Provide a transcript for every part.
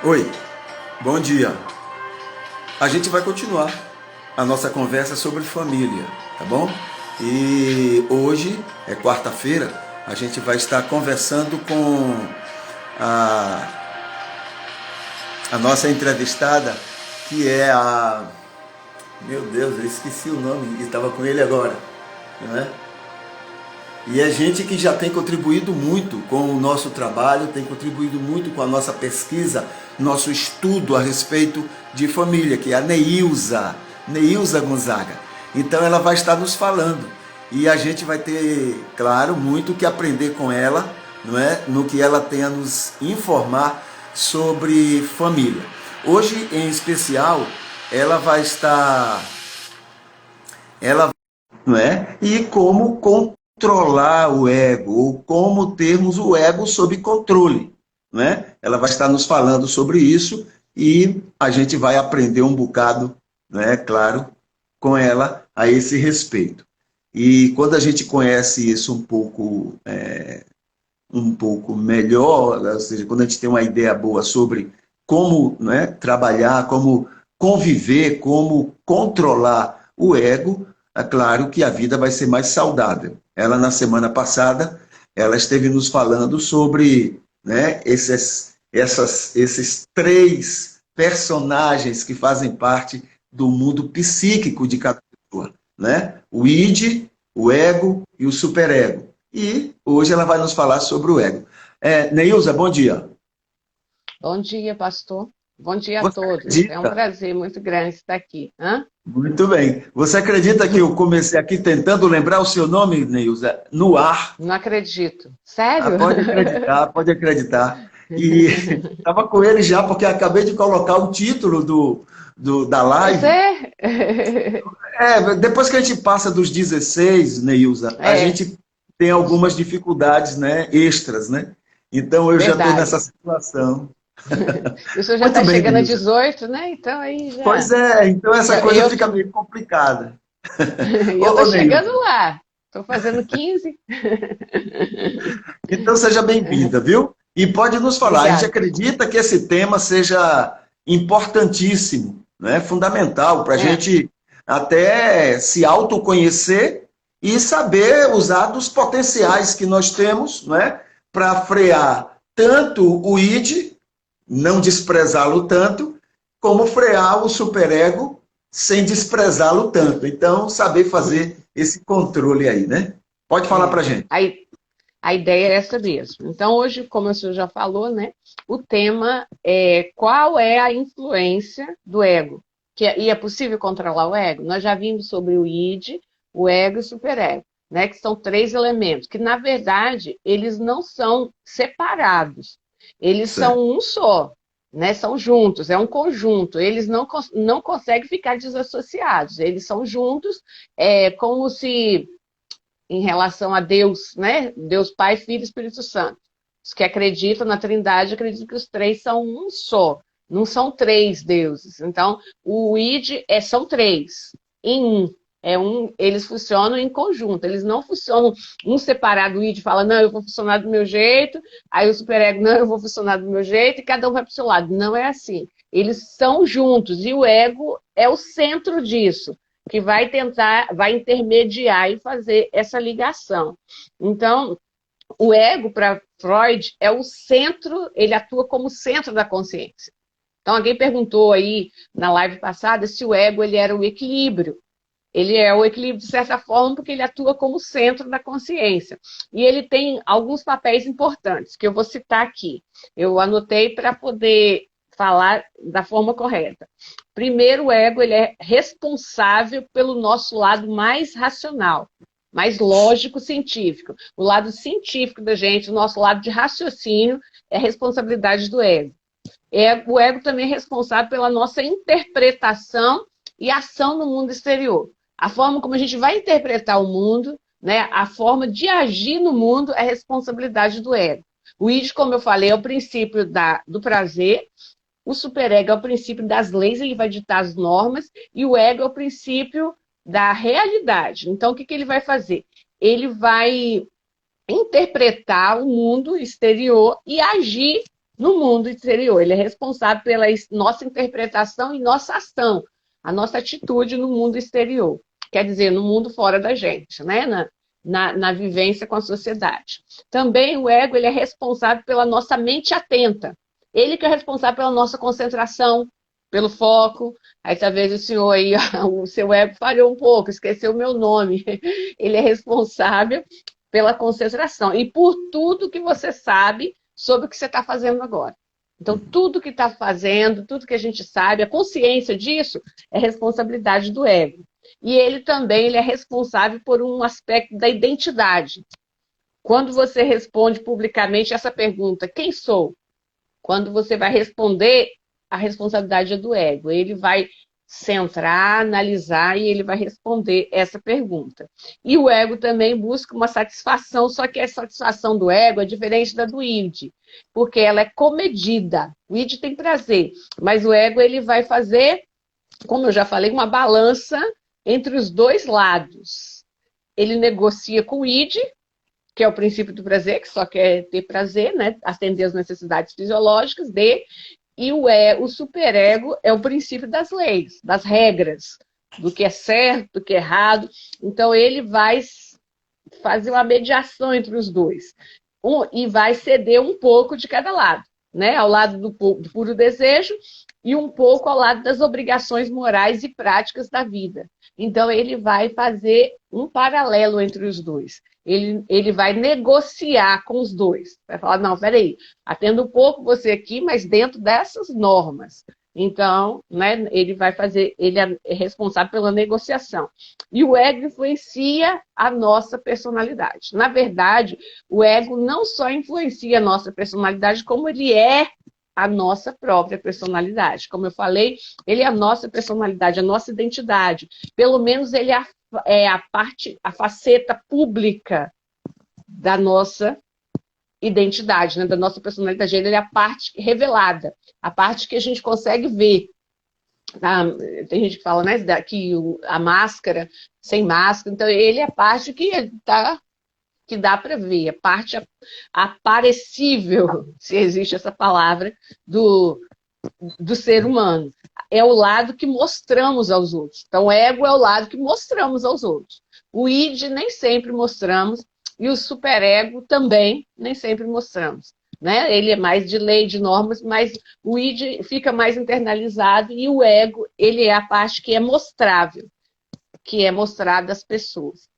Oi, bom dia. A gente vai continuar a nossa conversa sobre família, tá bom? E hoje é quarta-feira, a gente vai estar conversando com a, a nossa entrevistada, que é a. Meu Deus, eu esqueci o nome e estava com ele agora, né? E é gente que já tem contribuído muito com o nosso trabalho, tem contribuído muito com a nossa pesquisa, nosso estudo a respeito de família, que é a Neilza Gonzaga. Então ela vai estar nos falando e a gente vai ter, claro, muito o que aprender com ela, não é? No que ela tem a nos informar sobre família. Hoje, em especial, ela vai estar, ela, não é? E como controlar o ego, ou como termos o ego sob controle, né? Ela vai estar nos falando sobre isso e a gente vai aprender um bocado, né, claro, com ela a esse respeito. E quando a gente conhece isso um pouco melhor, ou seja, quando a gente tem uma ideia boa sobre como, né, trabalhar, como conviver, como controlar o ego, é claro que a vida vai ser mais saudável. Ela, na semana passada, ela esteve nos falando sobre, né, esses três personagens que fazem parte do mundo psíquico de cada pessoa, né? O id, o ego e o superego. E hoje ela vai nos falar sobre o ego. Neilza, bom dia. Bom dia, pastor. Bom dia a Você todos. É um acredita? prazer muito grande estar aqui. Hã? Muito bem. Você acredita que eu comecei aqui tentando lembrar o seu nome, Neilza? No ar. Não acredito. Ah, Sério? pode acreditar, pode acreditar. E estava com ele já, porque acabei de colocar o título da Pois live. é. Depois que a gente passa dos 16, Neilza, a É, gente tem algumas dificuldades, né, extras, né? Então eu já estou nessa verdade. situação. E o senhor já Muito está bem, chegando a Neilza. 18, né? Então aí Pois já. é, então essa já coisa eu fica meio complicada. eu estou Ô, chegando Neilza, lá. Estou fazendo 15. então seja bem-vinda, viu? E pode nos falar, a gente Obrigada. acredita que esse tema seja importantíssimo, né? Fundamental para a É, gente até se autoconhecer e saber usar dos potenciais que nós temos, né? Para frear tanto o id, não desprezá-lo tanto, como frear o superego sem desprezá-lo tanto. Então, saber fazer esse controle aí, né? Pode falar para é. a gente. A ideia é essa mesmo. Então, hoje, como o senhor já falou, né, o tema é qual é a influência do ego? E é possível controlar o ego? Nós já vimos sobre o id, o ego e o superego, né, que são três elementos, que na verdade eles não são separados, eles são Certo. um só, né, são juntos, é um conjunto, eles não conseguem ficar desassociados, eles são juntos, como se em relação a Deus, né? Deus Pai, Filho e Espírito Santo. Os que acreditam na Trindade acreditam que os três são um só, não são três deuses. Então, o ID são três em um. Eles funcionam em conjunto, eles não funcionam um separado. O ID fala, não, eu vou funcionar do meu jeito, aí o superego, não, eu vou funcionar do meu jeito, e cada um vai para o seu lado. Não é assim. Eles são juntos, e o ego é o centro disso que vai tentar, vai intermediar e fazer essa ligação. Então, o ego, para Freud, é o centro, ele atua como centro da consciência. Então, alguém perguntou aí na live passada se o ego ele era o equilíbrio. Ele é o equilíbrio, de certa forma, porque ele atua como centro da consciência. E ele tem alguns papéis importantes, que eu vou citar aqui. Eu anotei para poder falar da forma correta. Primeiro, o ego ele é responsável pelo nosso lado mais racional, mais lógico, científico. O lado científico da gente, o nosso lado de raciocínio, é responsabilidade do ego. O ego também é responsável pela nossa interpretação e ação no mundo exterior. A forma como a gente vai interpretar o mundo, né, a forma de agir no mundo é responsabilidade do ego. O id, como eu falei, é o princípio do prazer, o superego é o princípio das leis, ele vai ditar as normas, e o ego é o princípio da realidade. Então, o que ele vai fazer? Ele vai interpretar o mundo exterior e agir no mundo exterior. Ele é responsável pela nossa interpretação e nossa ação, a nossa atitude no mundo exterior. Quer dizer, no mundo fora da gente, né? Na vivência com a sociedade. Também o ego ele é responsável pela nossa mente atenta. Ele que é responsável pela nossa concentração, pelo foco. Aí talvez o senhor aí, o seu ego falhou um pouco, esqueceu o meu nome. Ele é responsável pela concentração e por tudo que você sabe sobre o que você está fazendo agora. Então, tudo que está fazendo, tudo que a gente sabe, a consciência disso é responsabilidade do ego. E ele também ele é responsável por um aspecto da identidade. Quando você responde publicamente essa pergunta, quem sou? Quando você vai responder, a responsabilidade é do ego. Ele vai centrar, analisar e ele vai responder essa pergunta. E o ego também busca uma satisfação, só que a satisfação do ego é diferente da do id, porque ela é comedida. O id tem prazer, mas o ego ele vai fazer, como eu já falei, uma balança entre os dois lados. Ele negocia com o id, que é o princípio do prazer, que só quer ter prazer, né? Atender as necessidades fisiológicas e o superego é o princípio das leis, das regras, do que é certo, do que é errado. Então ele vai fazer uma mediação entre os dois e vai ceder um pouco de cada lado, né? Ao lado do puro desejo e um pouco ao lado das obrigações morais e práticas da vida. Então ele vai fazer um paralelo entre os dois. Ele vai negociar com os dois. Vai falar, não, peraí, atendo um pouco você aqui, mas dentro dessas normas. Então, né, ele vai fazer, ele é responsável pela negociação. E o ego influencia a nossa personalidade. Na verdade, o ego não só influencia a nossa personalidade, como ele é a nossa própria personalidade. Como eu falei, ele é a nossa personalidade, a nossa identidade. Pelo menos ele é a faceta pública da nossa identidade, né? Da nossa personalidade. Ele é a parte revelada, a parte que a gente consegue ver. Tem gente que fala, né, que a máscara, sem máscara, então ele é a parte que dá para ver, a parte aparecível, se existe essa palavra, do ser humano. É o lado que mostramos aos outros. Então, o ego é o lado que mostramos aos outros. O id nem sempre mostramos, e o superego também nem sempre mostramos. Né? Ele é mais de lei, de normas, mas o id fica mais internalizado e o ego, ele é a parte que é mostrável, que é mostrada às pessoas.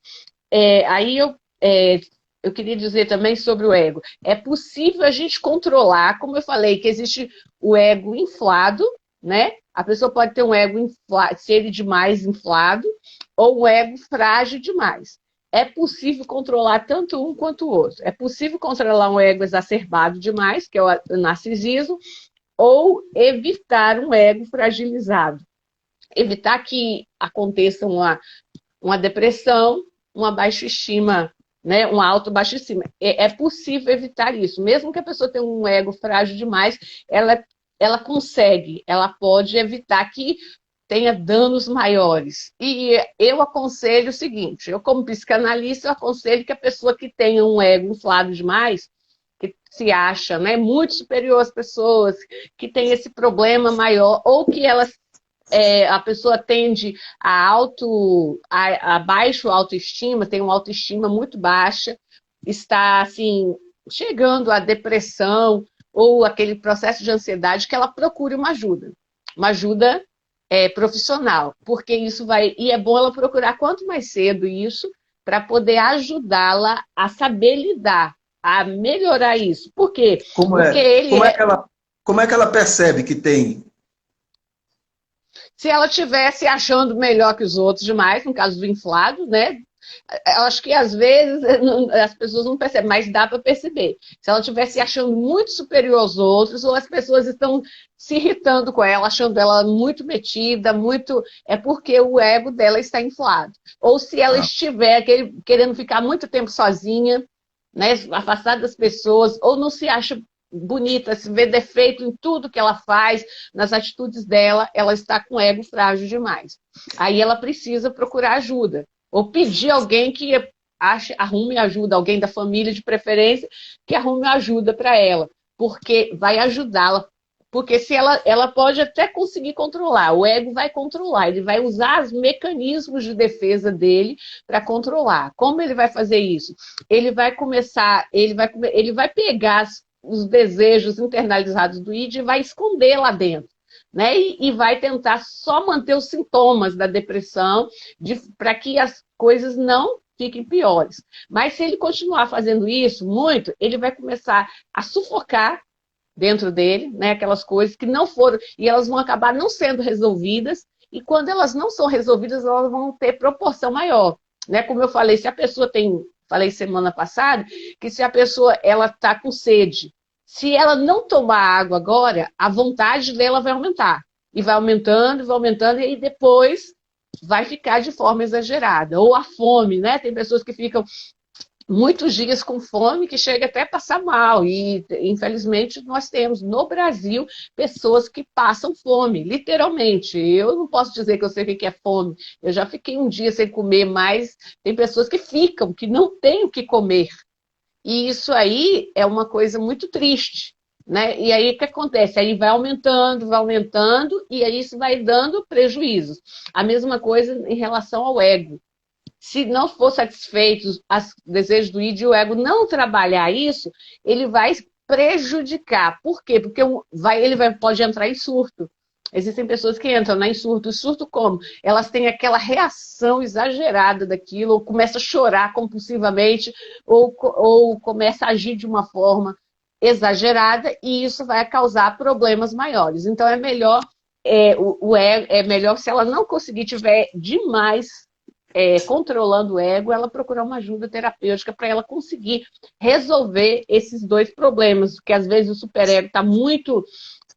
Aí eu queria dizer também sobre o ego. É possível a gente controlar, como eu falei, que existe o ego inflado, né? A pessoa pode ter um ego inflado, ser ele demais inflado, ou um ego frágil demais. É possível controlar tanto um quanto o outro. É possível controlar um ego exacerbado demais, que é o narcisismo, ou evitar um ego fragilizado. Evitar que aconteça uma depressão, uma baixa estima, né, uma baixa estima. É possível evitar isso. Mesmo que a pessoa tenha um ego frágil demais, ela consegue, ela pode evitar que tenha danos maiores. E eu aconselho o seguinte, eu como psicanalista, eu aconselho que a pessoa que tenha um ego inflado demais, que se acha, né, muito superior às pessoas, que tem esse problema maior, ou que a pessoa tende a baixa autoestima, tem uma autoestima muito baixa, está assim, chegando à depressão ou aquele processo de ansiedade, que ela procure uma ajuda profissional, porque isso vai, e é bom ela procurar quanto mais cedo isso, para poder ajudá-la a saber lidar, a melhorar isso. Por quê? Porque como é que ela percebe que tem? Se ela estivesse achando melhor que os outros demais, no caso do inflado, né? Eu acho que às vezes as pessoas não percebem, mas dá para perceber. Se ela estivesse achando muito superior aos outros, ou as pessoas estão se irritando com ela, achando ela muito metida, é porque o ego dela está inflado. Ou se ela estiver querendo ficar muito tempo sozinha, né, afastada das pessoas, ou não se acha bonita, se vê defeito em tudo que ela faz, nas atitudes dela, ela está com ego frágil demais. Aí ela precisa procurar ajuda. Ou pedir alguém que arrume ajuda, alguém da família de preferência, que arrume ajuda para ela. porque vai ajudá-la. Porque se ela pode até conseguir controlar, o ego vai controlar, ele vai usar os mecanismos de defesa dele para controlar. Como ele vai fazer isso? Ele vai começar, ele vai pegar os desejos internalizados do id e vai esconder lá dentro. Né? E vai tentar só manter os sintomas da depressão para que as coisas não fiquem piores. Mas se ele continuar fazendo isso muito, ele vai começar a sufocar dentro dele, né, aquelas coisas que não foram, e elas vão acabar não sendo resolvidas, e quando elas não são resolvidas, elas vão ter proporção maior. Né? Como eu falei, se a pessoa falei semana passada, que se a pessoa ela está com sede, se ela não tomar água agora, a vontade dela vai aumentar. E vai aumentando, e aí depois vai ficar de forma exagerada. Ou a fome, né? Tem pessoas que ficam muitos dias com fome, que chega até a passar mal. E, infelizmente, nós temos no Brasil pessoas que passam fome, literalmente. Eu não posso dizer que eu sei o que é fome. Eu já fiquei um dia sem comer, mas tem pessoas que ficam, que não têm o que comer. E isso aí é uma coisa muito triste, né? E aí o que acontece? Aí vai aumentando, e aí isso vai dando prejuízos. A mesma coisa em relação ao ego. Se não for satisfeito os desejos do id e o ego não trabalhar isso, ele vai prejudicar. Por quê? Porque pode entrar em surto. Existem pessoas que entram em surto. Surto como? Elas têm aquela reação exagerada daquilo, ou começa a chorar compulsivamente, ou começa a agir de uma forma exagerada, e isso vai causar problemas maiores. Então é melhor, é melhor se ela não conseguir, tiver demais controlando o ego, ela procurar uma ajuda terapêutica para ela conseguir resolver esses dois problemas, porque às vezes o superego está muito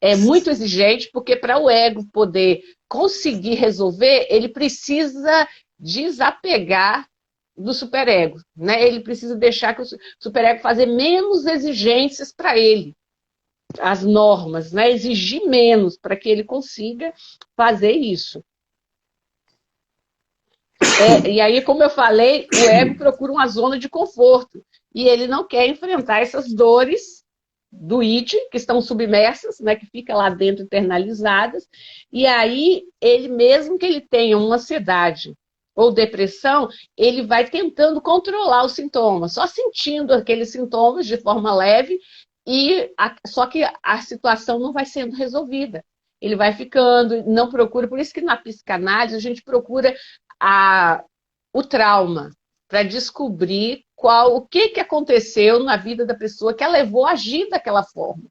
exigente, porque para o ego poder conseguir resolver, ele precisa desapegar do superego, né? Ele precisa deixar que o superego fazer menos exigências para ele, as normas, né? Exigir menos para que ele consiga fazer isso. E aí, como eu falei, o ego procura uma zona de conforto e ele não quer enfrentar essas dores do id, que estão submersas, né, que fica lá dentro internalizadas, e aí ele, mesmo que ele tenha uma ansiedade ou depressão, ele vai tentando controlar os sintomas, só sentindo aqueles sintomas de forma leve, só que a situação não vai sendo resolvida. Ele vai ficando, não procura, por isso que na psicanálise a gente procura o trauma, para descobrir o que aconteceu na vida da pessoa que a levou a agir daquela forma.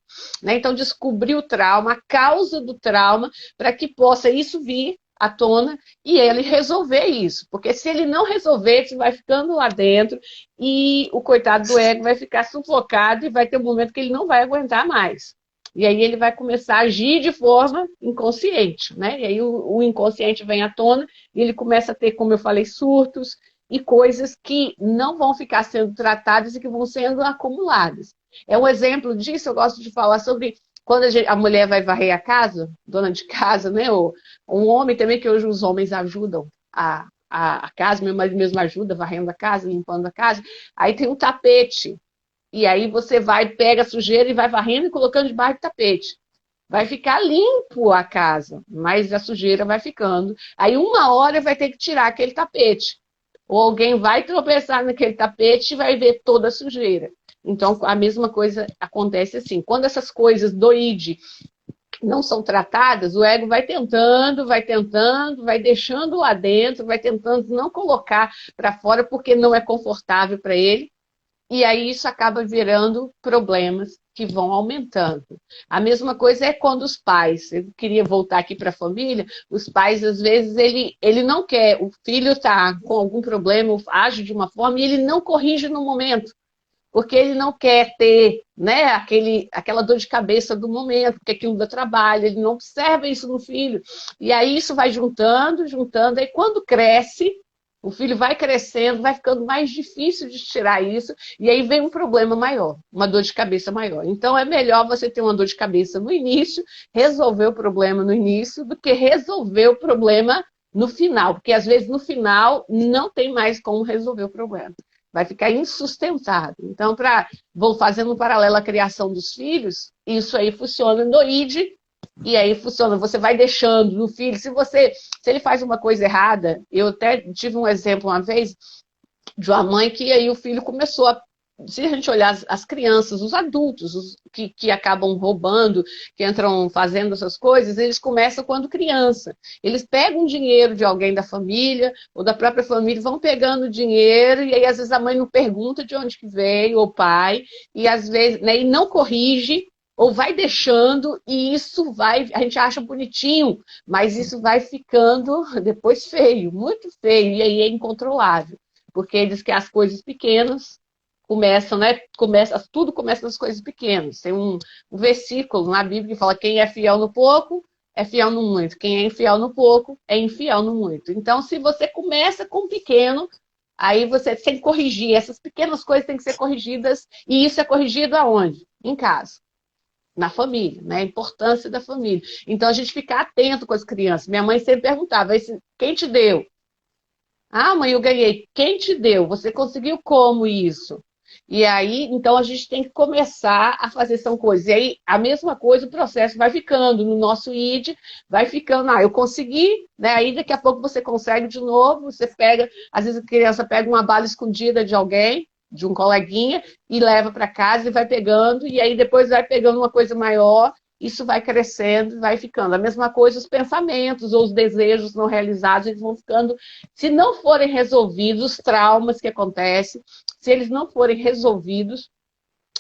Né? Então, descobrir o trauma, a causa do trauma, para que possa isso vir à tona e ele resolver isso. Porque se ele não resolver, isso vai ficando lá dentro e o coitado do ego vai ficar sufocado e vai ter um momento que ele não vai aguentar mais. E aí ele vai começar a agir de forma inconsciente, né? E aí o inconsciente vem à tona e ele começa a ter, como eu falei, surtos e coisas que não vão ficar sendo tratadas e que vão sendo acumuladas. É um exemplo disso, eu gosto de falar sobre quando a mulher vai varrer a casa, dona de casa, né? Ou um homem também, que hoje os homens ajudam a casa, meu marido mesmo ajuda varrendo a casa, limpando a casa. Aí tem um tapete. E aí você pega a sujeira e vai varrendo e colocando debaixo do tapete. Vai ficar limpo a casa, mas a sujeira vai ficando. Aí uma hora vai ter que tirar aquele tapete. Ou alguém vai tropeçar naquele tapete e vai ver toda a sujeira. Então a mesma coisa acontece assim. Quando essas coisas do id não são tratadas, o ego vai tentando, vai deixando lá dentro, vai tentando não colocar para fora porque não é confortável para ele. E aí isso acaba virando problemas que vão aumentando. A mesma coisa é quando os pais, eu queria voltar aqui para a família, os pais, às vezes, ele não quer, o filho está com algum problema, age de uma forma e ele não corrige no momento, porque ele não quer ter, né, aquela dor de cabeça do momento, porque aquilo dá trabalho, ele não observa isso no filho. E aí isso vai juntando, aí quando cresce, o filho vai crescendo, vai ficando mais difícil de tirar isso, e aí vem um problema maior, uma dor de cabeça maior. Então é melhor você ter uma dor de cabeça no início, resolver o problema no início, do que resolver o problema no final, porque às vezes no final não tem mais como resolver o problema. vai ficar insustentável. Então, vou fazendo um paralelo à criação dos filhos, isso aí funciona no ID, e aí funciona, você vai deixando no filho, se ele faz uma coisa errada, eu até tive um exemplo uma vez de uma mãe que aí o filho começou se a gente olhar as crianças, os adultos que acabam roubando, que entram fazendo essas coisas, eles começam quando criança. Eles pegam dinheiro de alguém da família ou da própria família, vão pegando dinheiro e aí às vezes a mãe não pergunta de onde que veio, ou o pai, e às vezes, né, e não corrige, ou vai deixando, e isso a gente acha bonitinho, mas isso vai ficando depois feio, muito feio, e aí é incontrolável, porque eles querem as coisas pequenas, começam, né? Tudo começa nas coisas pequenas. Tem um versículo na Bíblia que fala: quem é fiel no pouco, é fiel no muito. Quem é infiel no pouco, é infiel no muito. Então, se você começa com pequeno, aí você tem que corrigir. Essas pequenas coisas têm que ser corrigidas. E isso é corrigido aonde? Em casa. Na família, né? A importância da família. Então, a gente fica atento com as crianças. Minha mãe sempre perguntava: quem te deu? Ah, mãe, eu ganhei. Quem te deu? Você conseguiu como isso? E aí, então, a gente tem que começar a fazer essas coisas. E aí, a mesma coisa, o processo vai ficando no nosso ID, vai ficando, eu consegui, né? Aí, daqui a pouco você consegue de novo, você pega, às vezes a criança pega uma bala escondida de alguém, de um coleguinha, e leva para casa e vai pegando, e aí depois vai pegando uma coisa maior, isso vai crescendo, vai ficando. A mesma coisa, os pensamentos ou os desejos não realizados, eles vão ficando, se não forem resolvidos, os traumas que acontecem, se eles não forem resolvidos,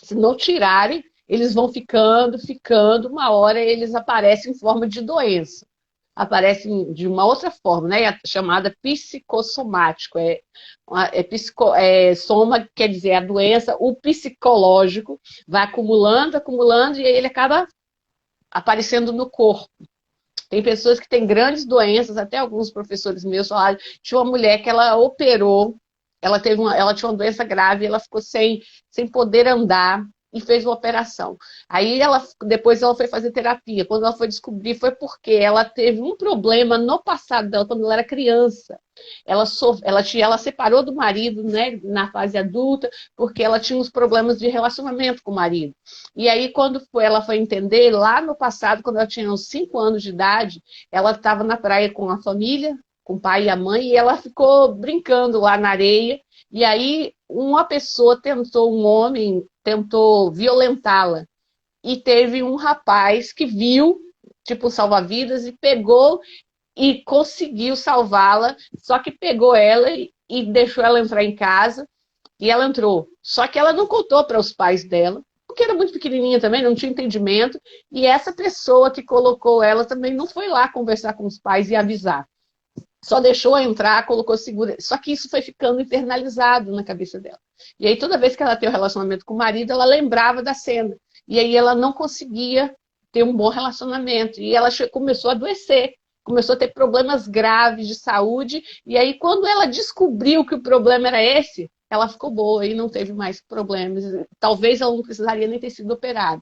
se não tirarem, eles vão ficando, uma hora eles aparecem em forma de doença. Aparecem de uma outra forma, né? Chamada psicossomático. Soma quer dizer a doença, o psicológico vai acumulando, e aí ele acaba aparecendo no corpo. Tem pessoas que têm grandes doenças, até alguns professores meus falaram, tinha uma mulher que ela operou, ela tinha uma doença grave, ela ficou sem poder andar e fez uma operação. Aí depois ela foi fazer terapia. Quando ela foi descobrir, foi porque ela teve um problema no passado dela, quando ela era criança. Ela separou do marido, né, na fase adulta, porque ela tinha uns problemas de relacionamento com o marido. E aí, quando ela foi entender, lá no passado, quando ela tinha uns 5 anos de idade, ela estava na praia com a família, com o pai e a mãe, e ela ficou brincando lá na areia, e aí um homem tentou violentá-la, e teve um rapaz que viu, tipo salva-vidas, e pegou e conseguiu salvá-la, só que pegou ela e deixou ela entrar em casa, e ela entrou. Só que ela não contou para os pais dela, porque era muito pequenininha também, não tinha entendimento, e essa pessoa que colocou ela também não foi lá conversar com os pais e avisar. Só deixou entrar, colocou segura. Só que isso foi ficando internalizado na cabeça dela. E aí, toda vez que ela tinha um relacionamento com o marido, ela lembrava da cena. E aí ela não conseguia ter um bom relacionamento. E ela começou a adoecer. Começou a ter problemas graves de saúde. E aí, quando ela descobriu que o problema era esse, ela ficou boa e não teve mais problemas. Talvez ela não precisaria nem ter sido operada.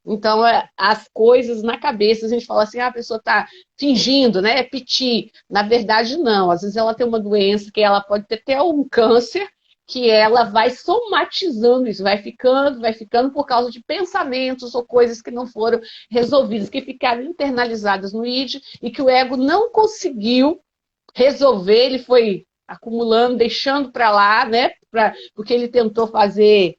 Então, as coisas na cabeça, a gente fala assim, a pessoa está fingindo, né? É piti. Na verdade, não. Às vezes ela tem uma doença que ela pode ter até um câncer, que ela vai somatizando isso, vai ficando por causa de pensamentos ou coisas que não foram resolvidas, que ficaram internalizadas no id e que o ego não conseguiu resolver, ele foi acumulando, deixando para lá, né? Porque ele tentou fazer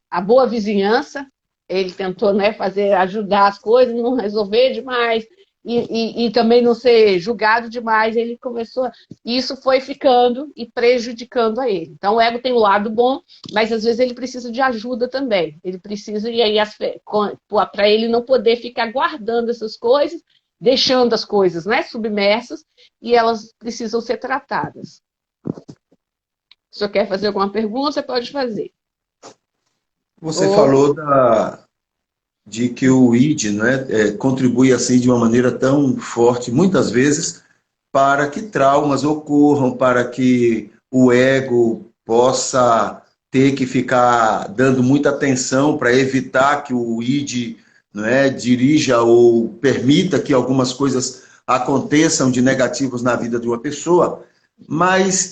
a boa vizinhança, ele tentou, né, ajudar as coisas, não resolver demais, e também não ser julgado demais, ele começou, e isso foi ficando e prejudicando a ele. Então o ego tem um lado bom, mas às vezes ele precisa de ajuda também, ele precisa, e aí para ele não poder ficar guardando essas coisas, deixando as coisas, né, submersas, e elas precisam ser tratadas. Se você quer fazer alguma pergunta, você pode fazer. Você falou de que o ID, né, contribui assim de uma maneira tão forte, muitas vezes, para que traumas ocorram, para que o ego possa ter que ficar dando muita atenção para evitar que o ID, né, dirija ou permita que algumas coisas aconteçam de negativos na vida de uma pessoa. Mas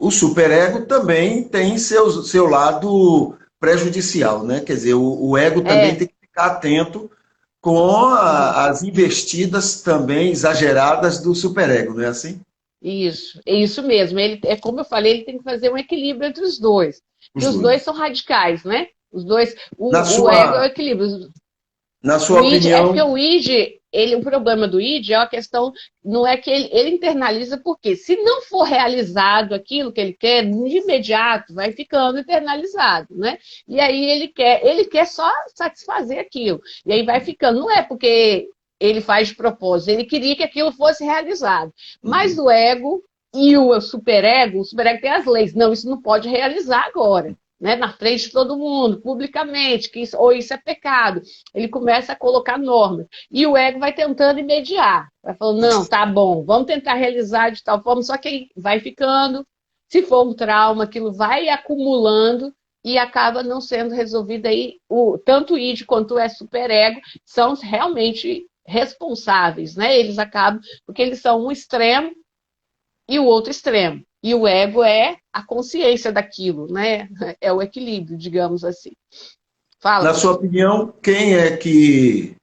o superego também tem seu lado prejudicial, né? Quer dizer, o ego também tem que ficar atento com as investidas também exageradas do superego, não é assim? Isso, é isso mesmo. Ele, é como eu falei, ele tem que fazer um equilíbrio entre os dois. Os Que os dois dois. são radicais, né? Os dois, Na o ego é o sua, equilíbrio. na O sua id, é porque opinião, o id, o problema do id é uma questão, não é que ele internaliza, porque se não for realizado aquilo que ele quer, de imediato vai ficando internalizado, né? E aí ele quer só satisfazer aquilo. E aí vai ficando, não é porque ele faz de propósito, ele queria que aquilo fosse realizado. Mas o ego e o superego tem as leis. Não, isso não pode realizar agora. Né, na frente de todo mundo, publicamente, ou isso é pecado. Ele começa a colocar normas. E o ego vai tentando mediar. Vai falando, não, tá bom, vamos tentar realizar de tal forma, só que vai ficando, se for um trauma, aquilo vai acumulando e acaba não sendo resolvido. Aí, tanto o id quanto o superego são realmente responsáveis, né? Eles acabam, porque eles são um extremo e o outro extremo. E o ego é a consciência daquilo, né? É o equilíbrio, digamos assim. Fala, na sua pastor. opinião, quem é que,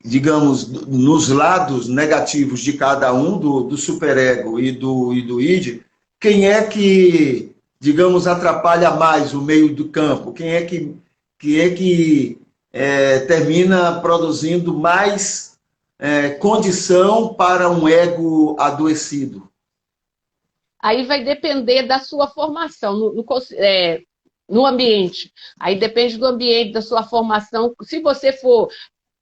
digamos, nos lados negativos de cada um, do superego e do id, quem é que, digamos, atrapalha mais o meio do campo? Quem é que termina produzindo mais condição para um ego adoecido? Aí vai depender da sua formação no ambiente. Aí depende do ambiente, da sua formação. Se você for.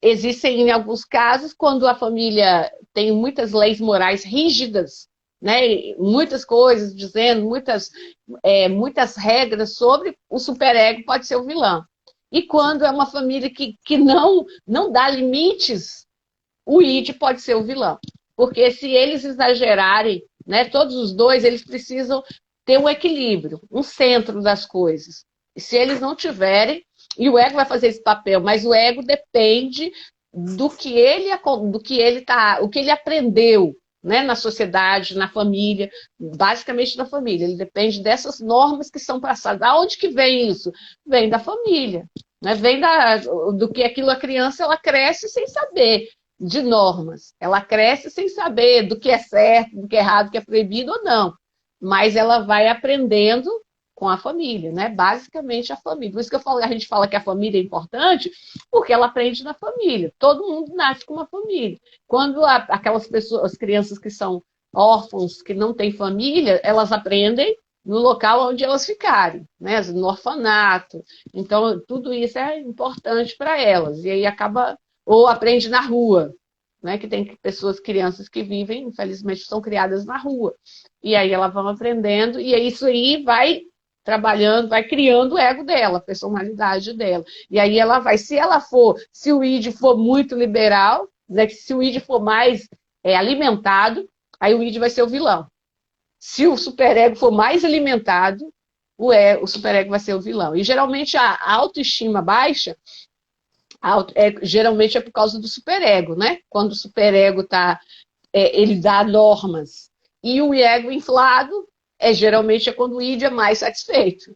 Existem, em alguns casos, quando a família tem muitas leis morais rígidas, né? Muitas coisas dizendo, muitas regras sobre, o superego pode ser o vilão. E quando é uma família que não dá limites, o id pode ser o vilão. Porque se eles exagerarem, né, todos os dois, eles precisam ter um equilíbrio, um centro das coisas. E se eles não tiverem, e o ego vai fazer esse papel, mas o ego depende o que ele aprendeu, né, na sociedade, na família, basicamente na família. Ele depende dessas normas que são passadas. Aonde que vem isso? Vem da família, né? Vem do que aquilo a criança ela cresce sem saber de normas. Ela cresce sem saber do que é certo, do que é errado, do que é proibido ou não. Mas ela vai aprendendo com a família, né? Basicamente a família. Por isso que a gente fala que a família é importante, porque ela aprende na família. Todo mundo nasce com uma família. Quando aquelas pessoas, as crianças que são órfãos, que não têm família, elas aprendem no local onde elas ficarem, né? No orfanato. Então, tudo isso é importante para elas. E aí acaba ou aprende na rua, né? Que tem pessoas, crianças que vivem, infelizmente, são criadas na rua. E aí elas vão aprendendo, e isso aí vai trabalhando, vai criando o ego dela, a personalidade dela. E aí ela vai, se o id for muito liberal, né? Se o id for mais alimentado, aí o id vai ser o vilão. Se o superego for mais alimentado, o superego vai ser o vilão. E geralmente a autoestima baixa geralmente é por causa do superego, né? Quando o superego ele dá normas. E o ego inflado geralmente é quando o id é mais satisfeito.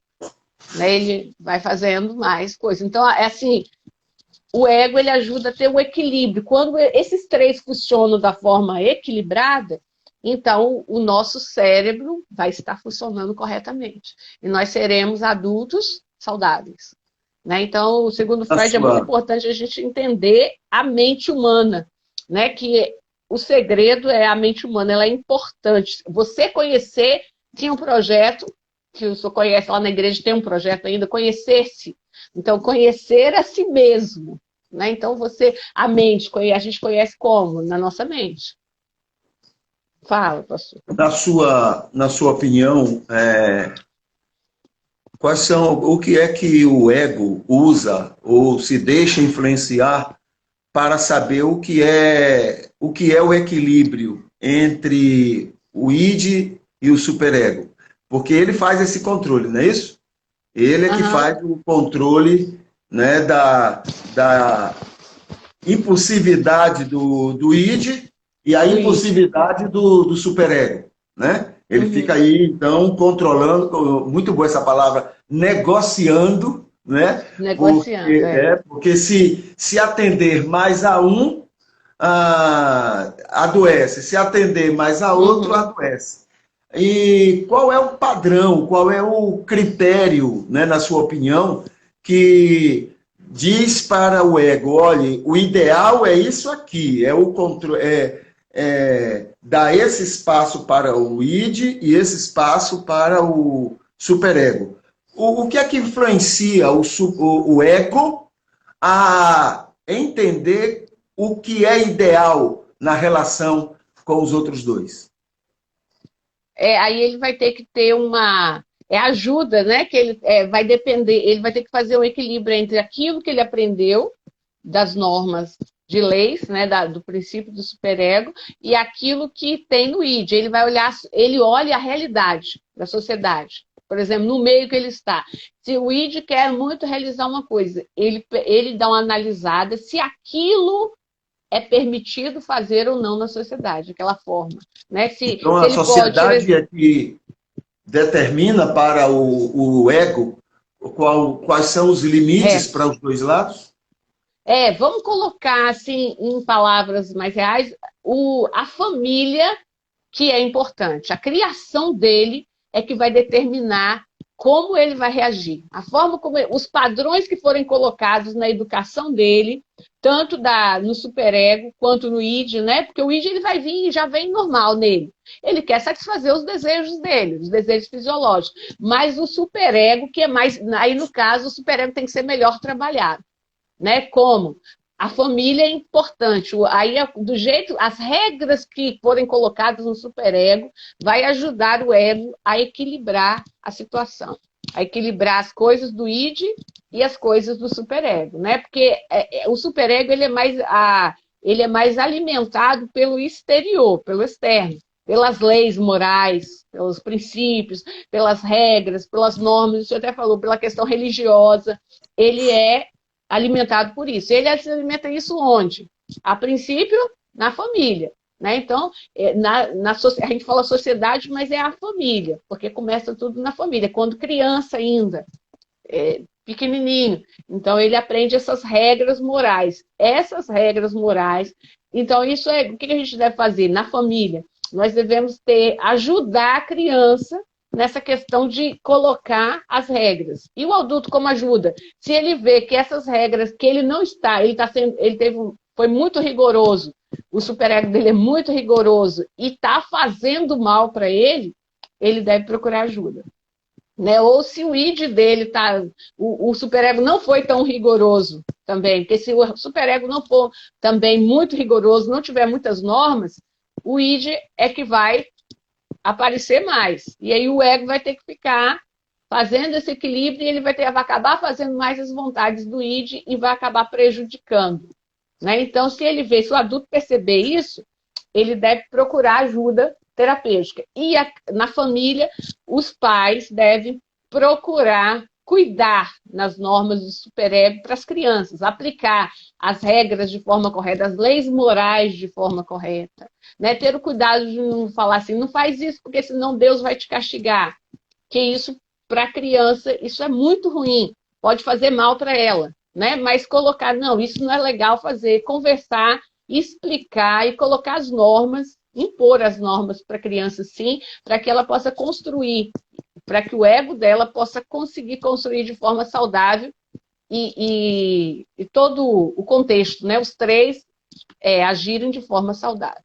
Né? Ele vai fazendo mais coisas. Então, é assim, o ego ele ajuda a ter um equilíbrio. Quando esses três funcionam da forma equilibrada, então o nosso cérebro vai estar funcionando corretamente. E nós seremos adultos saudáveis. Né? Então, segundo Na Freud, é muito sua, importante a gente entender a mente humana, né? Que o segredo é a mente humana, ela é importante. Você conhecer, tinha um projeto, que o senhor conhece lá na igreja, tem um projeto ainda, conhecer-se. Então, conhecer a si mesmo. Né? Então, a mente, a gente conhece como? Na nossa mente. Fala, pastor. na sua opinião, quais são, o que é que o ego usa ou se deixa influenciar para saber o que é o equilíbrio entre o id e o superego? Porque ele faz esse controle, não é isso? Ele é que Aham, faz o controle, né, da impulsividade do id e a do id. impulsividade do superego. né? Ele fica aí, então, controlando, muito boa essa palavra, negociando, né? Negociando, é. Porque se atender mais a um, adoece. Se atender mais a outro, Uhum. adoece. E qual é o padrão, qual é o critério, né, na sua opinião, que diz para o ego, olha, o ideal é isso aqui, é o controle, dar esse espaço para o id e esse espaço para o superego. O que é que influencia o ego a entender o que é ideal na relação com os outros dois? Aí ele vai ter que ter uma ajuda, né? Que ele vai depender, ele vai ter que fazer um equilíbrio entre aquilo que ele aprendeu das normas de leis, né, do princípio do superego, e aquilo que tem no id. Ele vai olhar, ele olha a realidade da sociedade. Por exemplo, no meio que ele está. Se o id quer muito realizar uma coisa, ele dá uma analisada se aquilo é permitido fazer ou não na sociedade, aquela forma. Né? Então, Se a ele pode. sociedade é que determina para o ego quais são os limites É, para os dois lados? vamos colocar assim em palavras mais reais, a família que é importante. A criação dele é que vai determinar como ele vai reagir. A forma como os padrões que forem colocados na educação dele, tanto no superego quanto no id, né? Porque o id ele vai vir e já vem normal nele. Ele quer satisfazer os desejos dele, os desejos fisiológicos. Mas o superego, que é mais. Aí, no caso, o superego tem que ser melhor trabalhado. Né? Como? A família é importante. Aí, do jeito, as regras que forem colocadas no superego vai ajudar o ego a equilibrar a situação, a equilibrar as coisas do id e as coisas do superego, né? Porque o superego ele é mais alimentado pelo exterior, pelo externo, pelas leis morais, pelos princípios, pelas regras, pelas normas. Você até falou pela questão religiosa. Ele é alimentado por isso. Ele se alimenta isso onde? A princípio, na família. Né? Então, a gente fala sociedade, mas é a família, porque começa tudo na família, quando criança ainda, pequenininho. Então, ele aprende essas regras morais. Essas regras morais. Então, isso o que a gente deve fazer? Na família, nós devemos ajudar a criança nessa questão de colocar as regras. E o adulto como ajuda? Se ele vê que essas regras, que ele não está, foi muito rigoroso, o superego dele é muito rigoroso e está fazendo mal para ele, ele deve procurar ajuda. Né? Ou se o id dele o superego não foi tão rigoroso também, porque se o superego não for também muito rigoroso, não tiver muitas normas, o id é que vai aparecer mais. E aí o ego vai ter que ficar fazendo esse equilíbrio e ele vai acabar fazendo mais as vontades do id e vai acabar prejudicando. Né? Então, se o adulto perceber isso, ele deve procurar ajuda terapêutica. E na família, os pais devem procurar cuidar nas normas do superego para as crianças, aplicar as regras de forma correta, as leis morais de forma correta. Né? Ter o cuidado de não falar assim, não faz isso, porque senão Deus vai te castigar. Que isso, para a criança, isso é muito ruim. Pode fazer mal para ela. Né? Mas colocar, não, isso não é legal fazer. Conversar, explicar e colocar as normas, impor as normas para a criança, sim, para que ela possa construir, para que o ego dela possa conseguir construir de forma saudável e todo o contexto, né? Os três agirem de forma saudável.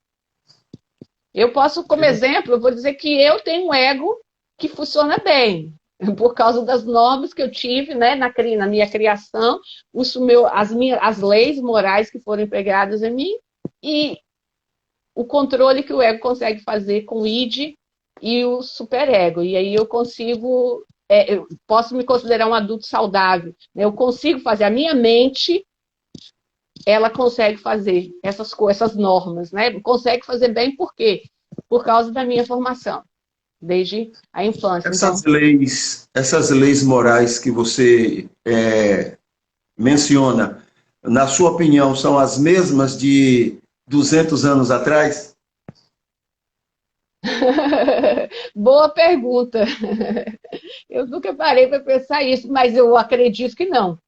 Eu posso, como exemplo, eu vou dizer que eu tenho um ego que funciona bem, por causa das normas que eu tive, né, na minha criação, as leis morais que foram empregadas em mim e o controle que o ego consegue fazer com o id e o superego. E aí eu posso me considerar um adulto saudável. Né? Eu consigo fazer, a minha mente, ela consegue fazer essas normas, né? Consegue fazer bem por quê? Por causa da minha formação, desde a infância. Essas leis morais que você menciona, na sua opinião, são as mesmas de 200 anos atrás? Boa pergunta. Eu nunca parei para pensar isso, mas eu acredito que não,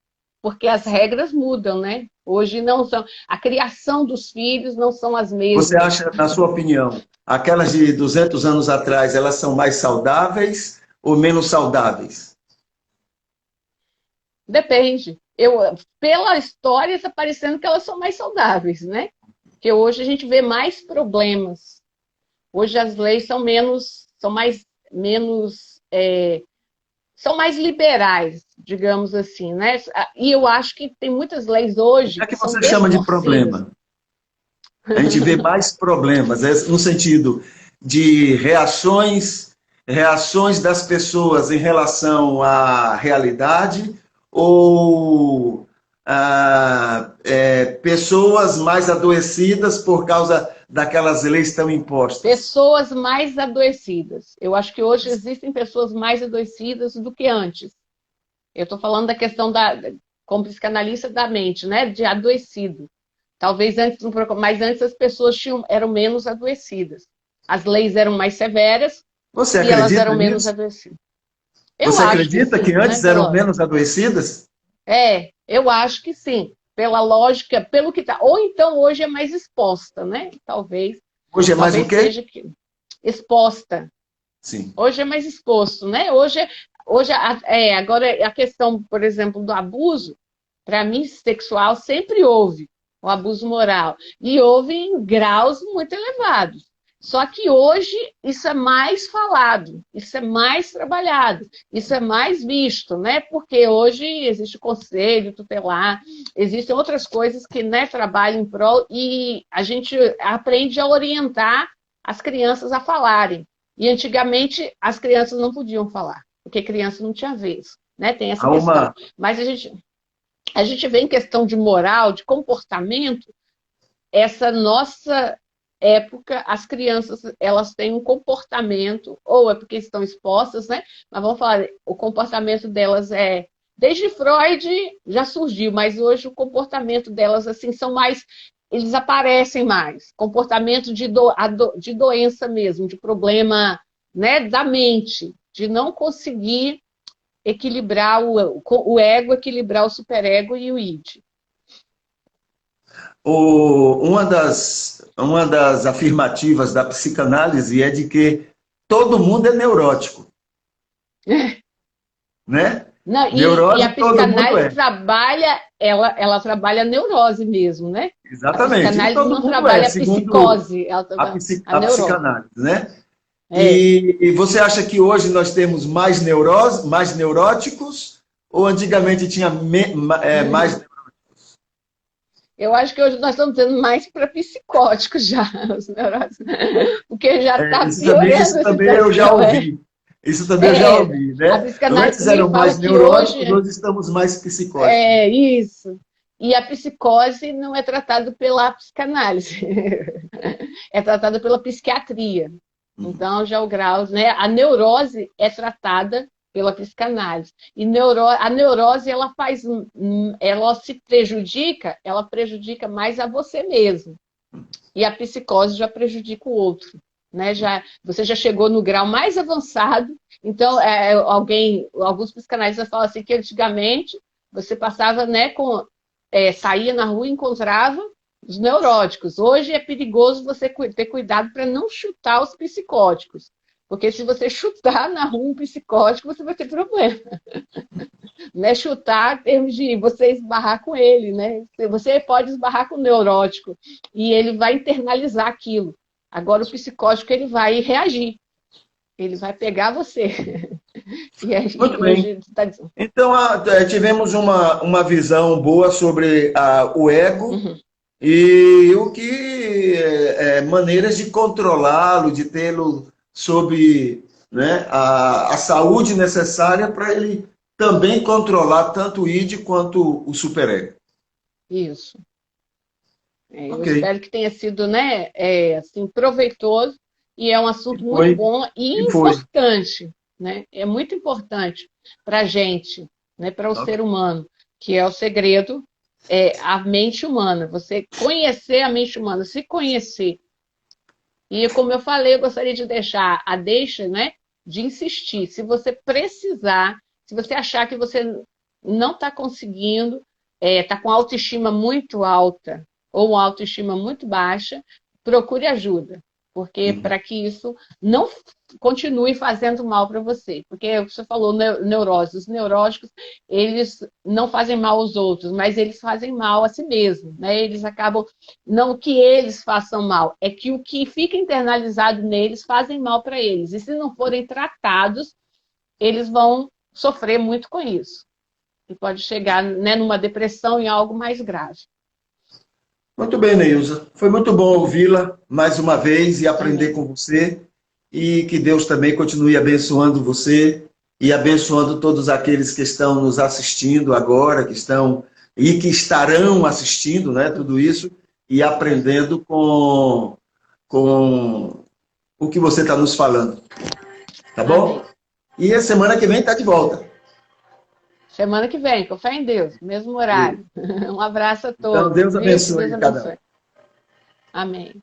porque as regras mudam, né? Hoje não são, a criação dos filhos não são as Você mesmas. acha, na sua opinião, aquelas de 200 anos atrás, elas são mais saudáveis ou menos saudáveis? Depende. Pela história, está parecendo que elas são mais saudáveis, né? Porque hoje a gente vê mais problemas. Hoje as leis são são mais liberais, digamos assim, né? E eu acho que tem muitas leis O que hoje é que que são você chama de distorcidas. problema? A gente vê mais problemas, no sentido de reações das pessoas em relação à realidade ou pessoas mais adoecidas por causa daquelas leis tão impostas. Pessoas mais adoecidas. Eu acho que hoje existem pessoas mais adoecidas do que antes. Eu estou falando da questão como psicanalista da mente, né? De adoecido. Talvez antes, mas antes as pessoas eram menos adoecidas. As leis eram mais severas Você e elas acredita eram menos nisso? adoecidas. Eu Você acho que acredita que sim, né? antes eram menos adoecidas? Eu acho que sim. Pela lógica, pelo que tá. Ou então hoje é mais exposta, né? Hoje é mais o Talvez quê? seja exposta. Sim. Hoje é mais exposto, né? Agora a questão, por exemplo, do abuso, para mim, sexual sempre houve o abuso moral e houve em graus muito elevados. Só que hoje isso é mais falado, isso é mais trabalhado, isso é mais visto, né? Porque hoje existe o conselho tutelar, existem outras coisas que, né, trabalham em prol e a gente aprende a orientar as crianças a falarem. E antigamente as crianças não podiam falar, porque criança não tinha vez, né? Tem essa Há questão. uma, Mas a gente vê em questão de moral, de comportamento, essa nossa época, as crianças elas têm um comportamento, ou é porque estão expostas, né? Mas vamos falar, o comportamento delas desde Freud já surgiu, mas hoje o comportamento delas assim são mais, eles aparecem mais, comportamento de doença mesmo, de problema, né, da mente, de não conseguir equilibrar o ego, equilibrar o superego e o id. uma das afirmativas da psicanálise é de que todo mundo é neurótico, né? Não, e a Neurose todo mundo psicanálise é. trabalha, ela trabalha a neurose mesmo, né? A Exatamente. E psicanálise todo não mundo é, trabalha a segundo psicose, ela trabalha a a neurose. psicanálise, né? É, E você acha que hoje nós temos mais neuróticos ou antigamente tinha mais? eu acho que hoje nós estamos tendo mais para psicóticos já, os neuróticos, porque já está piorando Isso a também eu já situação. ouvi. Isso também eu já É, ouvi, a né? psicanálise Antes também eram fala mais que hoje neuróticos, hoje estamos mais psicóticos. é isso. E a psicose não é tratada pela psicanálise, é tratada pela psiquiatria. Uhum. Então, já o grau, né? A neurose é tratada pela psicanálise. E a neurose, ela se prejudica, ela prejudica mais a você mesmo. E a psicose já prejudica o outro. Né? Você já chegou no grau mais avançado. Então, alguns psicanalistas falam assim que antigamente você passava, né, saía na rua e encontrava os neuróticos. Hoje é perigoso você ter cuidado para não chutar os psicóticos. Porque se você chutar na rua um psicótico, você vai ter problema. Não é chutar em termos de você esbarrar com ele, né? Você pode esbarrar com o neurótico e ele vai internalizar aquilo. Agora o psicótico ele vai reagir, ele vai pegar você. Muito E bem. hoje está dizendo. Então, tivemos uma visão boa sobre o ego Uhum. e o que maneiras de controlá-lo, de tê-lo sob, né, a saúde necessária para ele também controlar tanto o id quanto o superego. Isso. Eu Ok. espero que tenha sido, né, assim, proveitoso e é um E assunto muito foi. bom e E foi. importante, né? É muito importante para a gente, né, para o Ok. ser humano, que é o segredo, a mente humana. Você conhecer a mente humana, se conhecer E como eu falei, eu gostaria de deixar a deixa, né, de insistir. Se você precisar, se você achar que você não está conseguindo, está com autoestima muito alta ou uma autoestima muito baixa, procure ajuda. Porque para que isso não continue fazendo mal para você. Porque você falou neurose. Os neuróticos, eles não fazem mal aos outros, mas eles fazem mal a si mesmos, né? Eles acabam, não que eles façam mal, é que o que fica internalizado neles fazem mal para eles. E se não forem tratados, eles vão sofrer muito com isso. E pode chegar, né, numa depressão e algo mais grave. Muito bem, Neilza. Foi muito bom ouvi-la mais uma vez e aprender Também. com você. E que Deus também continue abençoando você e abençoando todos aqueles que estão nos assistindo agora, que estão e que estarão assistindo, né, tudo isso, e aprendendo com o que você está nos falando. Tá bom? Amém. E a semana que vem está de volta. Semana que vem, com fé em Deus, mesmo E, horário. Um abraço a então, todos, Deus viu? Que Deus abençoe cada um. abençoe. Amém.